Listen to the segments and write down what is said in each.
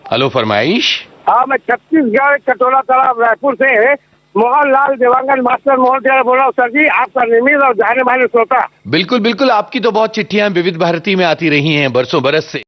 Hello, फरमाइश। हाँ, मैं छत्तीसगढ़ कटोरा तालाब रायपुर से मोहनलाल देवांगन मास्टर मोहन बोल रहा हूँ। सर जी, आपका नियमित और जाने माने श्रोता। बिल्कुल बिल्कुल, आपकी तो बहुत चिट्ठियां विविध भारती में आती रही हैं बरसों बरस से।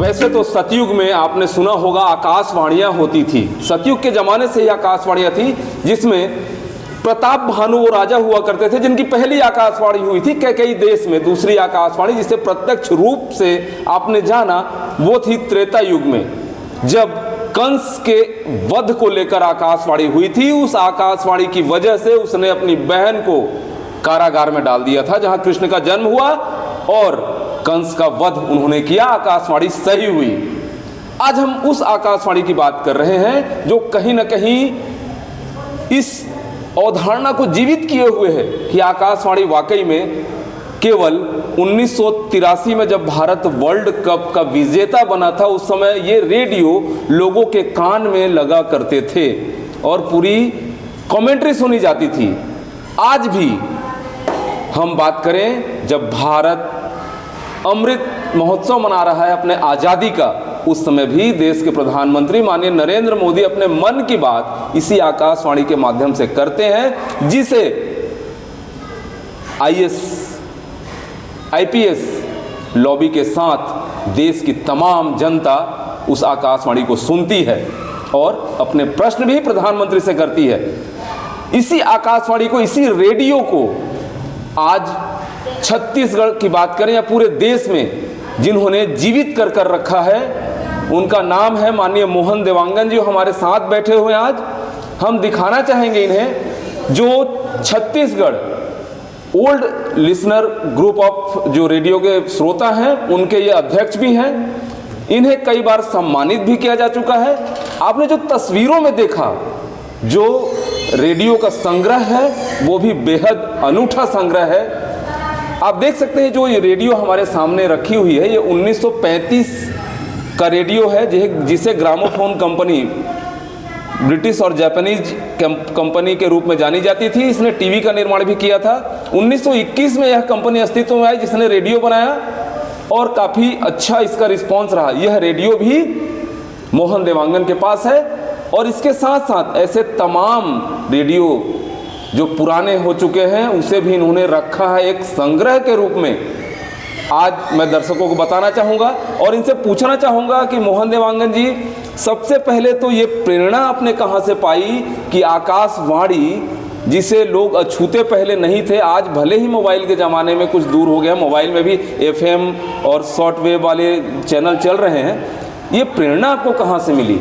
वैसे तो सतयुग में आपने सुना होगा आकाशवाणियां होती थी। सतयुग के जमाने से ही आकाशवाणियां थी, जिसमें प्रताप भानु वो राजा हुआ करते थे जिनकी पहली आकाशवाणी हुई थी कई देश में। दूसरी आकाशवाणी जिसे प्रत्यक्ष रूप से आपने जाना वो थी त्रेता युग में, जब कंस के वध को लेकर आकाशवाणी हुई थी। उस आकाशवाणी की वजह से उसने अपनी बहन को कारागार में डाल दिया था, जहां कृष्ण का जन्म हुआ और कंस का वध उन्होंने किया। आकाशवाणी सही हुई। आज हम उस आकाशवाणी की बात कर रहे हैं जो कहीं ना कहीं इस अवधारणा को जीवित किए हुए है कि आकाशवाणी वाकई में केवल 1983 में जब भारत वर्ल्ड कप का विजेता बना था, उस समय ये रेडियो लोगों के कान में लगा करते थे और पूरी कमेंट्री सुनी जाती थी। आज भी हम बात करें जब भारत अमृत महोत्सव मना रहा है अपने आज़ादी का, उस समय भी देश के प्रधानमंत्री माननीय नरेंद्र मोदी अपने मन की बात इसी आकाशवाणी के माध्यम से करते हैं, जिसे IAS IPS लॉबी के साथ देश की तमाम जनता उस आकाशवाणी को सुनती है और अपने प्रश्न भी प्रधानमंत्री से करती है। इसी आकाशवाणी को, इसी रेडियो को आज छत्तीसगढ़ की बात करें या पूरे देश में जिन्होंने जीवित कर रखा है, उनका नाम है माननीय मोहन देवांगन जी, हमारे साथ बैठे हुए हैं। आज हम दिखाना चाहेंगे इन्हें, जो Chhattisgarh old listener group of जो रेडियो के श्रोता हैं, उनके ये अध्यक्ष भी हैं। इन्हें कई बार सम्मानित भी किया जा चुका है। आपने जो तस्वीरों में देखा, जो रेडियो का संग्रह है वो भी बेहद अनूठा संग्रह है। आप देख सकते हैं जो ये रेडियो हमारे सामने रखी हुई है, ये 1935 का रेडियो है, जिसे ग्रामोफोन कंपनी ब्रिटिश और जापानीज कंपनी के रूप में जानी जाती थी। इसने टीवी का निर्माण भी किया था। 1921 में यह कंपनी अस्तित्व में आई जिसने रेडियो बनाया और काफ़ी अच्छा इसका रिस्पॉन्स रहा। यह रेडियो भी मोहन देवांगन के पास है और इसके साथ साथ ऐसे तमाम रेडियो जो पुराने हो चुके हैं उसे भी इन्होंने रखा है एक संग्रह के रूप में। आज मैं दर्शकों को बताना चाहूँगा और इनसे पूछना चाहूँगा कि मोहन देवांगन जी, सबसे पहले तो ये प्रेरणा आपने कहाँ से पाई कि आकाशवाणी जिसे लोग अछूते पहले नहीं थे, आज भले ही मोबाइल के ज़माने में कुछ दूर हो गया, मोबाइल में भी FM और शॉर्ट वेव वाले चैनल चल रहे हैं, ये प्रेरणा आपको कहाँ से मिली?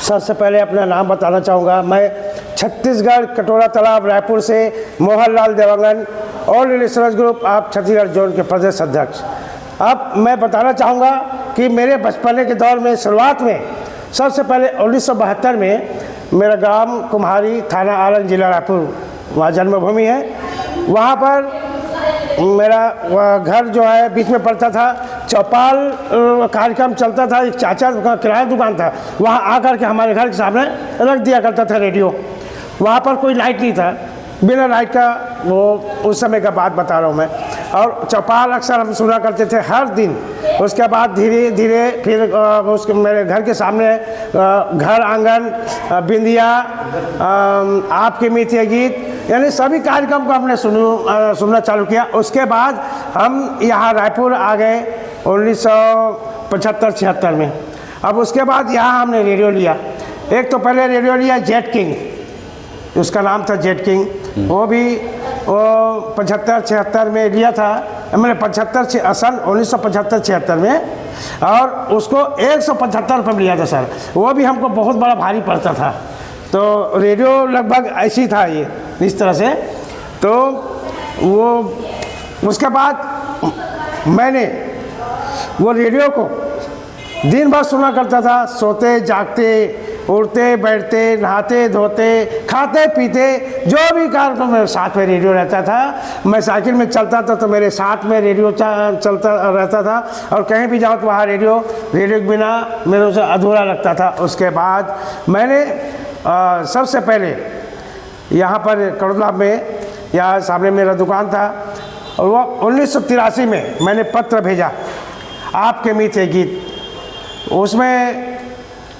सबसे पहले अपना नाम बताना चाहूँगा। मैं छत्तीसगढ़ कटोरा तालाब रायपुर से Mohanlal Dewangan, all listeners group आप छत्तीसगढ़ जोन के प्रदेश अध्यक्ष। अब मैं बताना चाहूँगा कि मेरे बचपने के दौर में शुरुआत में सबसे पहले 1972 में मेरा ग्राम कुम्हारी, थाना आलंग, जिला रायपुर, वहाँ जन्मभूमि है। वहाँ पर मेरा घर जो है बीच में पड़ता था। चौपाल कार्यक्रम चलता था, एक चाचा का किराया दुकान था, वहाँ आकर के हमारे घर के सामने रख दिया करता था रेडियो। वहाँ पर कोई लाइट नहीं था, बिना लाइट का, वो उस समय का बात बता रहा हूँ मैं। और चौपाल अक्सर हम सुना करते थे हर दिन। उसके बाद धीरे धीरे फिर उसके मेरे घर के सामने घर आंगन, बिंदिया, आपके मित्र गीत, यानी सभी कार्यक्रम को हमने सुनना चालू किया। उसके बाद हम यहाँ रायपुर आ गए 1975-76 में। अब उसके बाद यहाँ हमने रेडियो लिया। एक तो पहले रेडियो लिया जेट किंग, उसका नाम था जेट किंग। वो भी 75-76 में लिया था, मैंने 1975-76 में, और उसको 175 रुपये में लिया था सर। वो भी हमको बहुत बड़ा भारी पड़ता था। तो रेडियो लगभग ऐसी था ये, इस तरह से। तो वो उसके बाद मैंने वो रेडियो को दिन भर सुना करता था, सोते जागते, उठते बैठते, नहाते धोते, खाते पीते, जो भी कार्यक्रम मेरे साथ में रेडियो रहता था। मैं साइकिल में चलता था तो मेरे साथ में रेडियो चलता रहता था, और कहीं भी जाओ तो वहाँ रेडियो के बिना मेरे उसे अधूरा लगता था। उसके बाद मैंने सबसे पहले यहाँ पर कड़ोला में, यहाँ सामने मेरा दुकान था, और वह 1983 में मैंने पत्र भेजा, आपके मीठे गीत, उसमें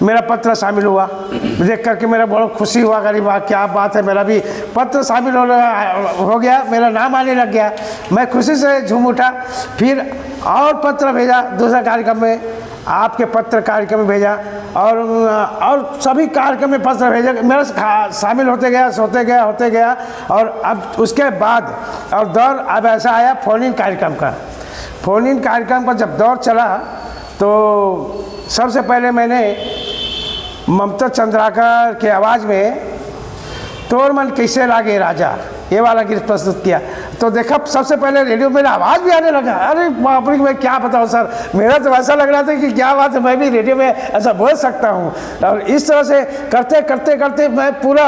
मेरा पत्र शामिल हुआ। देख करके मेरा बहुत खुशी हुआ, गरीब वाह क्या बात है, मेरा भी पत्र शामिल हो गया, मेरा नाम आने लग गया। मैं खुशी से झूम उठा। फिर और पत्र भेजा दूसरा कार्यक्रम में, आपके पत्र कार्यक्रम में भेजा, और सभी कार्यक्रम में पत्र भेजा, मेरा शामिल होते गया। और अब उसके बाद और दौर अब ऐसा आया फ़ोन इन कार्यक्रम का। फ़ोन इन कार्यक्रम का जब दौर चला तो सबसे पहले मैंने ममता चंद्राकर की आवाज़ में तोर मन कैसे लागे राजा, ये वाला गीत प्रस्तुत किया। तो देखा सबसे पहले रेडियो मेरा आवाज़ भी आने लगा। अरे बाप रे, मैं क्या बताऊँ सर, मेरा तो ऐसा लग रहा था कि क्या बात है, मैं भी रेडियो में ऐसा बोल सकता हूँ। और इस तरह से करते मैं पूरा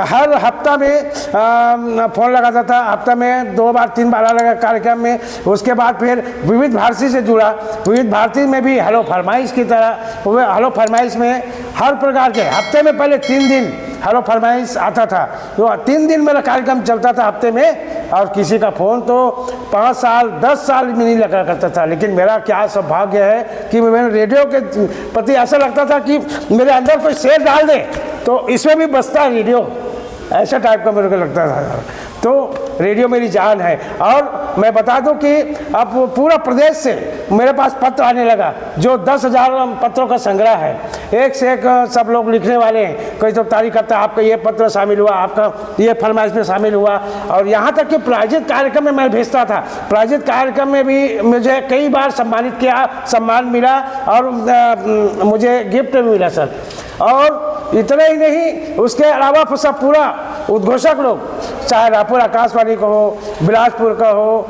हर हफ्ता में फ़ोन लगाता था, हफ्ता में 2 बार 3 बार लगा कार्यक्रम में। उसके बाद फिर विविध भारती से जुड़ा, विविध भारती में भी हेलो फरमाइश की तरह, हेलो फरमाइश में हर प्रकार के हफ्ते में पहले 3 दिन हेलो फरमाइश आता था। तो 3 दिन मेरा कार्यक्रम चलता था हफ्ते में, और किसी का फ़ोन तो 5 साल 10 साल में नहीं लगा करता था। लेकिन मेरा क्या सौभाग्य है कि मैंने रेडियो के प्रति ऐसा लगता था कि मेरे अंदर कोई शेर डाल दे तो इसमें भी बसता रेडियो, ऐसा टाइप का मेरे को लगता था। तो रेडियो मेरी जान है। और मैं बता दूं कि अब पूरा प्रदेश से मेरे पास पत्र आने लगा, जो 10,000 पत्रों का संग्रह है। एक से एक सब लोग लिखने वाले हैं, कोई तो तारीख करता है आपका ये पत्र शामिल हुआ, आपका ये फरमाइश में शामिल हुआ। और यहाँ तक कि प्रायोजित कार्यक्रम में मैं भेजता था, प्रायोजित कार्यक्रम में भी मुझे कई बार सम्मानित किया, सम्मान मिला, और मुझे गिफ्ट भी मिला सर। और इतना ही नहीं, उसके अलावा सब पूरा उद्घोषक लोग, चाहे रायपुर आकाशवाणी का हो, बिलासपुर का हो,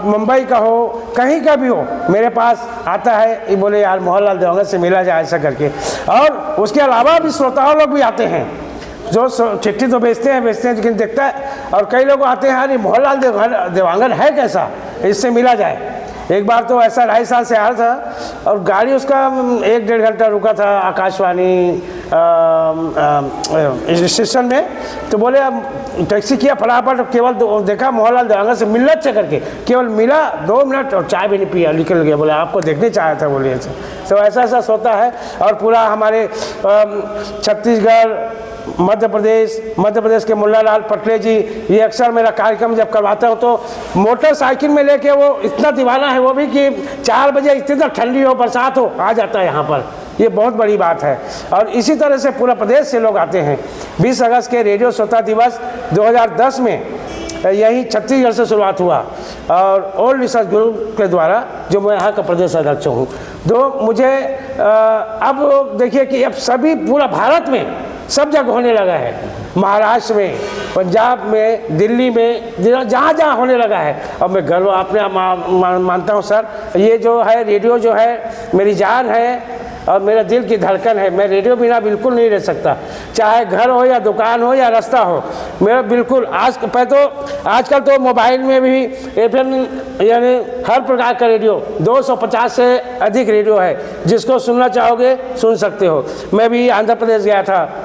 मुंबई का हो, कहीं का भी हो, मेरे पास आता है, ये बोले यार मोहनलाल देवांगन से मिला जाए ऐसा करके। और उसके अलावा भी श्रोताओं लोग भी आते हैं, जो चिट्ठी तो भेजते हैं लेकिन देखता है, और कई लोग आते हैं अरे मोहनलाल देवांगन है कैसा, इससे मिला जाए। एक बार तो ऐसा 2.5 साल से आ रहा था, और गाड़ी उसका 1-1.5 घंटा रुका था आकाशवाणी स्टेशन में। तो बोले अब टैक्सी किया फटाफट, केवल देखा मोहनलाल देवांगन से मिलना चाहिए करके, केवल मिला 2 मिनट और चाय भी नहीं पिया, निकल गया। बोले आपको देखने चाहा था, बोले ऐसा। तो ऐसा होता है। और पूरा हमारे छत्तीसगढ़, मध्य प्रदेश के मुन्नालाल पटले जी, ये अक्सर मेरा कार्यक्रम जब करवाता हूँ तो मोटरसाइकिल में लेके, वो इतना दीवाना है वो भी कि 4 बजे इतनी ठंडी हो बरसात हो आ जाता है यहाँ पर, ये बहुत बड़ी बात है। और इसी तरह से पूरा प्रदेश से लोग आते हैं। 20 अगस्त के रेडियो श्रोता दिवस 2010 में यही छत्तीसगढ़ से शुरुआत हुआ, और ओल्ड रिसर्च ग्रुप के द्वारा, जो मैं यहाँ का प्रदेश अध्यक्ष हूँ। तो मुझे अब देखिए कि अब सभी पूरा भारत में सब जगह होने लगा है, महाराष्ट्र में, पंजाब में, दिल्ली में, जहाँ जहाँ होने लगा है। और मैं गर्व अपने मानता हूँ सर, ये जो है रेडियो जो है मेरी जान है और मेरा दिल की धड़कन है। मैं रेडियो बिना बिल्कुल नहीं रह सकता, चाहे घर हो या दुकान हो या रास्ता हो, मेरा बिल्कुल। आजकल तो मोबाइल में भी FM यानी हर प्रकार का रेडियो, 250 से अधिक रेडियो है, जिसको सुनना चाहोगे सुन सकते हो। मैं भी आंध्र प्रदेश गया था,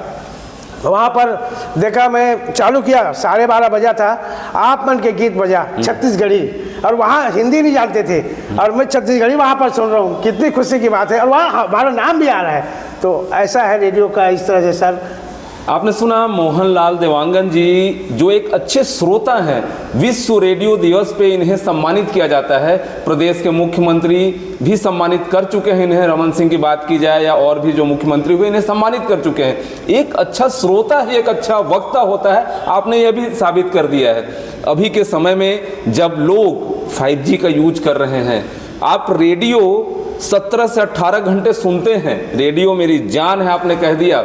वहाँ पर देखा, मैं चालू किया, 12:30 बजा था, आप मन के गीत बजा छत्तीसगढ़ी, और वहाँ हिंदी नहीं जानते थे, और मैं छत्तीसगढ़ी वहाँ पर सुन रहा हूँ, कितनी खुशी की बात है। और वहाँ हमारा नाम भी आ रहा है। तो ऐसा है रेडियो का, इस तरह से सर। आपने सुना मोहनलाल देवांगन जी, जो एक अच्छे श्रोता हैं। विश्व रेडियो दिवस पे इन्हें सम्मानित किया जाता है। प्रदेश के मुख्यमंत्री भी सम्मानित कर चुके हैं इन्हें, रमन सिंह की बात की जाए या और भी जो मुख्यमंत्री हुए, इन्हें सम्मानित कर चुके हैं। एक अच्छा श्रोता ही एक अच्छा वक्ता होता है, आपने यह भी साबित कर दिया है। अभी के समय में जब लोग 5G का यूज कर रहे हैं, आप रेडियो 17 से 18 घंटे सुनते हैं। रेडियो मेरी जान है, आपने कह दिया।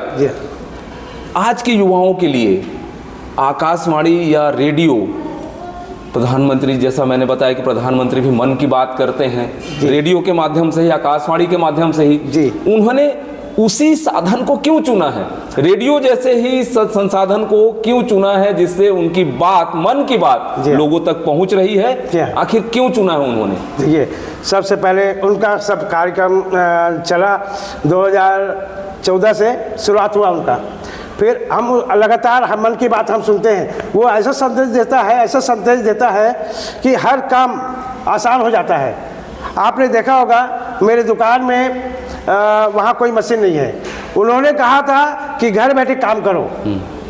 आज के युवाओं के लिए आकाशवाणी या रेडियो प्रधानमंत्री, जैसा मैंने बताया कि प्रधानमंत्री भी मन की बात करते हैं रेडियो के माध्यम से ही, आकाशवाणी के माध्यम से ही जी। उन्होंने उसी साधन को क्यों चुना है, रेडियो जैसे ही संसाधन को क्यों चुना है जिससे उनकी बात, मन की बात लोगों तक पहुंच रही है? आखिर क्यों चुना है उन्होंने? देखिए, सबसे पहले उनका सब कार्यक्रम चला 2014 से शुरुआत हुआ उनका, फिर हम लगातार हम मन की बात हम सुनते हैं। वो ऐसा संदेश देता है कि हर काम आसान हो जाता है। आपने देखा होगा मेरे दुकान में वहाँ कोई मशीन नहीं है, उन्होंने कहा था कि घर बैठे काम करो,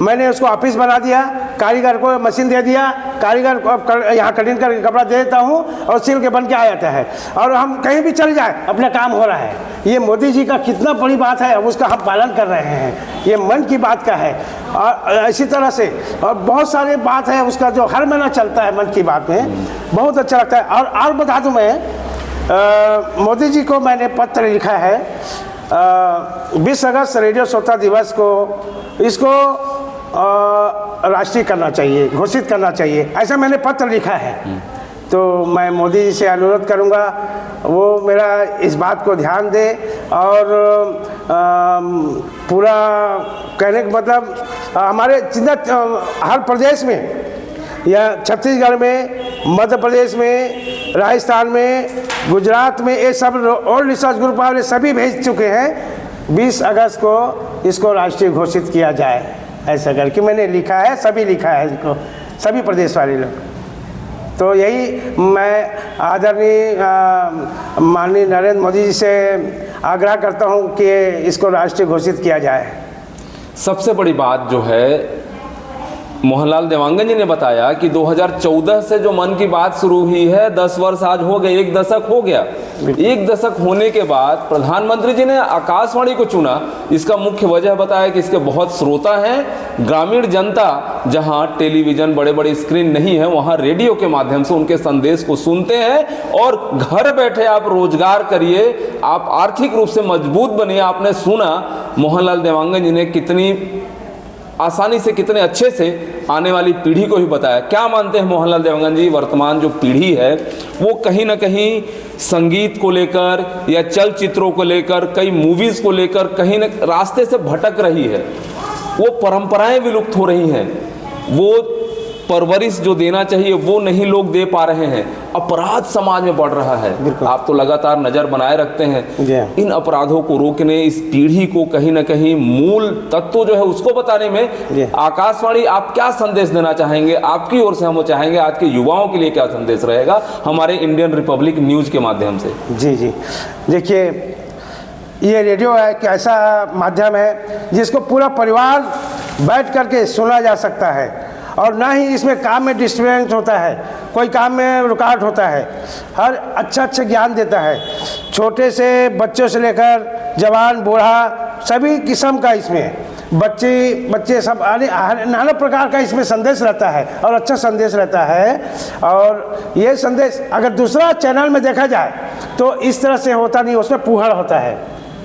मैंने उसको ऑफिस बना दिया, कारीगर को मशीन दे दिया, कारीगर को यहाँ कटिंग करके कपड़ा दे देता हूँ और सिल के बन के आ जाता है, और हम कहीं भी चले जाए अपना काम हो रहा है। ये मोदी जी का कितना बड़ी बात है, उसका हम पालन कर रहे हैं, ये मन की बात का है। और इसी तरह से और बहुत सारी बात है उसका जो हर महीना चलता है मन की बात में, बहुत अच्छा लगता है। और बता दूँ मैं, मोदी जी को मैंने पत्र लिखा है 20 अगस्त रेडियो श्रोता दिवस को, इसको राष्ट्रीय करना चाहिए, घोषित करना चाहिए, ऐसा मैंने पत्र लिखा है। तो मैं मोदी जी से अनुरोध करूंगा वो मेरा इस बात को ध्यान दे और पूरा कहने का मतलब हमारे हर प्रदेश में या छत्तीसगढ़ में, मध्य प्रदेश में, राजस्थान में, गुजरात में, ये सब ऑल रिसर्च ग्रुप वाले सभी भेज चुके हैं 20 अगस्त को इसको राष्ट्रीय घोषित किया जाए, ऐसा करके मैंने लिखा है, सभी लिखा है इसको, सभी प्रदेश वाले लोग। तो यही मैं आदरणीय माननीय नरेंद्र मोदी जी से आग्रह करता हूँ कि इसको राष्ट्रीय घोषित किया जाए। सबसे बड़ी बात जो है, मोहनलाल देवांगन जी ने बताया कि 2014 से जो मन की बात शुरू हुई है, 10 वर्ष आज हो गए, 1 दशक हो गया। 1 दशक होने के बाद प्रधानमंत्री जी ने आकाशवाणी को चुना। इसका मुख्य वजह बताया कि इसके बहुत श्रोता हैं, ग्रामीण जनता जहां टेलीविजन, बड़े बड़े स्क्रीन नहीं है, वहां रेडियो के माध्यम से उनके संदेश को सुनते हैं और घर बैठे आप रोजगार करिए, आप आर्थिक रूप से मजबूत बनिए। आपने सुना मोहनलाल देवांगन जी ने कितनी आसानी से, कितने अच्छे से आने वाली पीढ़ी को भी बताया। क्या मानते हैं मोहनलाल देवांगन जी, वर्तमान जो पीढ़ी है वो कहीं ना कहीं संगीत को लेकर या चलचित्रों को लेकर, कई मूवीज़ को लेकर कहीं न रास्ते से भटक रही है, वो परंपराएं विलुप्त हो रही हैं, वो परवरिश जो देना चाहिए वो नहीं लोग दे पा रहे हैं, अपराध समाज में बढ़ रहा है। आप तो लगातार नज़र बनाए रखते हैं इन अपराधों को रोकने, इस पीढ़ी को कहीं ना कहीं मूल तत्व जो है उसको बताने में आकाशवाणी आप क्या संदेश देना चाहेंगे? आपकी ओर से हम चाहेंगे आज के युवाओं के लिए क्या संदेश रहेगा हमारे इंडियन रिपब्लिक न्यूज़ के माध्यम से? जी जी, देखिए, ये रेडियो है कि ऐसा माध्यम है जिसको पूरा परिवार बैठ करके सुना जा सकता है और ना ही इसमें काम में डिस्टर्बेंस होता है, कोई काम में रुकावट होता है। हर अच्छा ज्ञान देता है, छोटे से बच्चों से लेकर जवान बूढ़ा सभी किस्म का इसमें बच्चे सब नाना प्रकार का इसमें संदेश रहता है और अच्छा संदेश रहता है। और ये संदेश अगर दूसरा चैनल में देखा जाए तो इस तरह से होता नहीं, उसमें फूहड़ होता है,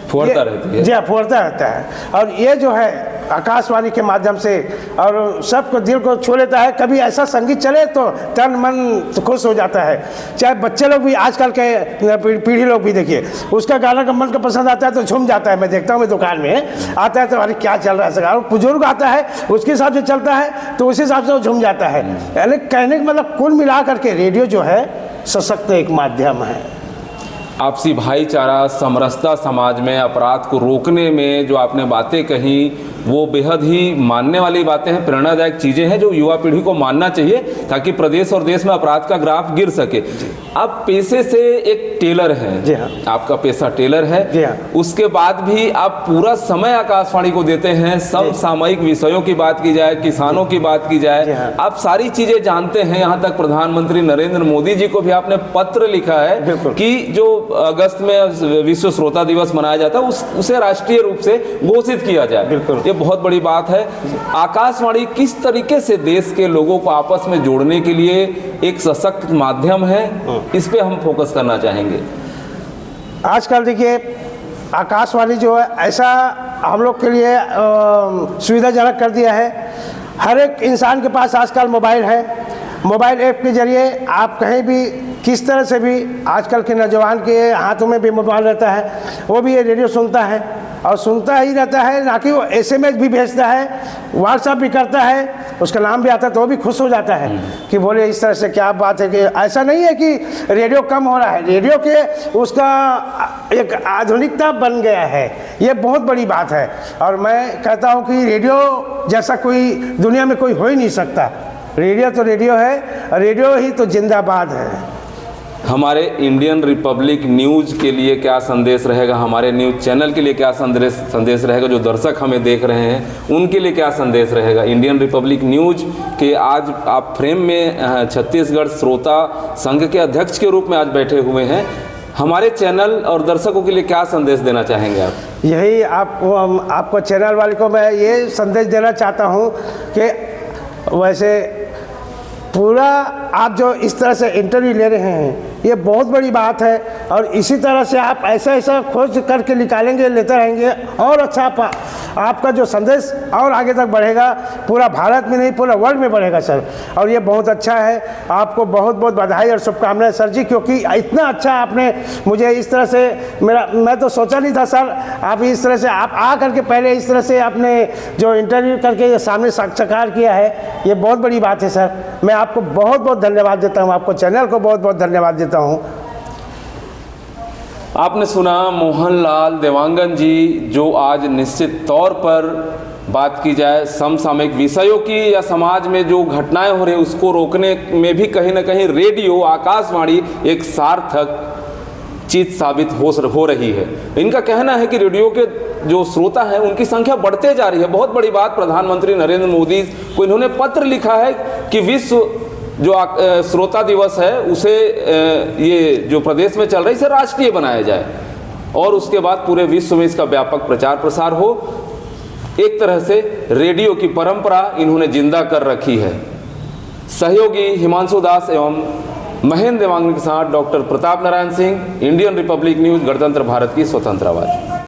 फुहड़ता रहती है। जी हाँ, फुहड़ता रहता है। और ये जो है आकाशवाणी के माध्यम से और सबको दिल को छू लेता है। कभी ऐसा संगीत चले तो तन मन खुश हो जाता है। चाहे बच्चे लोग भी, आजकल के पीढ़ी लोग भी, देखिए उसका गाना का मन का पसंद आता है तो झूम जाता है। मैं देखता हूँ, मैं दुकान में आता है तो अरे क्या चल रहा है, और बुजुर्ग आता है उसके हिसाब से चलता है तो उस हिसाब से वो झूम जाता है। यानी कहने का मतलब कुल मिला करके रेडियो जो है सशक्त एक माध्यम है। आपसी भाईचारा, समरसता समाज में, अपराध को रोकने में जो आपने बातें कही वो बेहद ही मानने वाली बातें हैं, प्रेरणादायक चीज़ें हैं जो युवा पीढ़ी को मानना चाहिए ताकि प्रदेश और देश में अपराध का ग्राफ गिर सके। आप पेशे से एक टेलर हैं। जी हाँ। आपका पेशा टेलर है। जी हाँ। उसके बाद भी आप पूरा समय आकाशवाणी को देते हैं। समसामयिक विषयों की बात की जाए, किसानों की बात की जाए, हाँ। आप सारी चीज़ें जानते हैं। यहाँ तक प्रधानमंत्री नरेंद्र मोदी जी को भी आपने पत्र लिखा है कि जो अगस्त में विश्व श्रोता दिवस मनाया जाता है उसे राष्ट्रीय रूप से घोषित किया जाए। ये बहुत बड़ी बात है। आकाशवाणी किस तरीके से देश के लोगों को आपस में जोड़ने के लिए एक सशक्त माध्यम है, इस पे हम फोकस करना चाहेंगे। आजकल देखिए आकाशवाणी जो है ऐसा हम लोग के लिए सुविधाजनक कर दिया है। हर एक इंसान के पास आजकल मोबाइल है, मोबाइल ऐप के जरिए आप कहीं भी किस तरह से भी, आजकल के नौजवान के हाथों में भी मोबाइल रहता है, वो भी ये रेडियो सुनता है और सुनता ही रहता है, ना कि वो SMS भी भेजता है, व्हाट्सएप भी करता है, उसका नाम भी आता है तो वो भी खुश हो जाता है कि बोले इस तरह से क्या बात है। कि ऐसा नहीं है कि रेडियो कम हो रहा है, रेडियो के उसका एक आधुनिकता बन गया है, ये बहुत बड़ी बात है। और मैं कहता हूँ कि रेडियो जैसा कोई दुनिया में कोई हो ही नहीं सकता। रेडियो तो रेडियो है, रेडियो ही तो जिंदाबाद है। हमारे इंडियन रिपब्लिक न्यूज़ के लिए क्या संदेश रहेगा, हमारे न्यूज़ चैनल के लिए क्या संदेश रहेगा, जो दर्शक हमें देख रहे हैं उनके लिए क्या संदेश रहेगा? इंडियन रिपब्लिक न्यूज़ के आज आप फ्रेम में छत्तीसगढ़ श्रोता संघ के अध्यक्ष के रूप में आज बैठे हुए हैं, हमारे चैनल और दर्शकों के लिए क्या संदेश देना चाहेंगे आप? यही आपको चैनल वाले को मैं ये संदेश देना चाहता हूँ कि वैसे पूरा आप जो इस तरह से इंटरव्यू ले रहे हैं ये बहुत बड़ी बात है, और इसी तरह से आप ऐसा खोज करके निकालेंगे, लेते रहेंगे और अच्छा आपका जो संदेश और आगे तक बढ़ेगा, पूरा भारत में नहीं पूरा वर्ल्ड में बढ़ेगा सर। और ये बहुत अच्छा है, आपको बहुत बहुत बधाई और शुभकामनाएं सर जी, क्योंकि इतना अच्छा आपने मुझे इस तरह से मैं तो सोचा नहीं था सर, आप इस तरह से आप आ करके पहले इस तरह से आपने जो इंटरव्यू करके ये सामने साक्षात्कार किया है, ये बहुत बड़ी बात है सर। मैं आपको बहुत बहुत धन्यवाद देता हूँ, आपको चैनल को बहुत बहुत धन्यवाद देता हूँ। आपने सुना मोहनलाल देवांगन जी, जो आज निश्चित तौर पर बात की जाए समसामयिक विषयों की या समाज में जो घटनाएं हो रही उसको रोकने में भी कहीं ना कहीं रेडियो आकाशवाणी एक सार्थक चीज साबित हो रही है। इनका कहना है कि रेडियो के जो श्रोता हैं उनकी संख्या बढ़ते जा रही है। बहुत बड़ी बात, प्रधानमंत्री नरेंद्र मोदी को इन्होंने पत्र लिखा है कि विश्व जो श्रोता दिवस है उसे ये जो प्रदेश में चल रही है इसे राष्ट्रीय बनाया जाए और उसके बाद पूरे विश्व में इसका व्यापक प्रचार प्रसार हो। एक तरह से रेडियो की परंपरा इन्होंने जिंदा कर रखी है। सहयोगी हिमांशु दास एवं महेंद्र देवांगन के साथ doctor Pratap Narayan Singh, Indian Republic news, गणतंत्र भारत की स्वतंत्र आवाज।